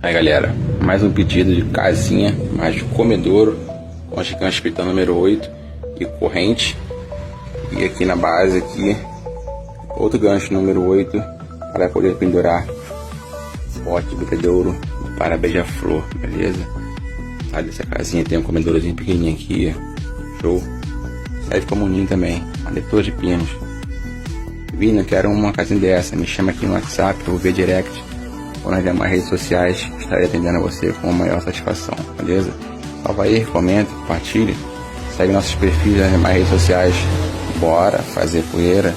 Aí galera, mais um pedido de casinha, mais de comedouro, com a chicana espírita número 8 e corrente. E aqui na base aqui, outro gancho número 8 para poder pendurar pote de bebedouro para beija-flor, beleza? Aí dessa casinha tem um comedourozinho pequenininho aqui, show. Serve como ninho também, adetor de pinos. Vini, eu quero uma casinha dessa, me chama aqui no WhatsApp, eu vou ver direct ou nas demais redes sociais, estarei atendendo a você com a maior satisfação, beleza? Salva aí, comenta, compartilha, segue nossos perfis nas demais redes sociais. Bora fazer poeira.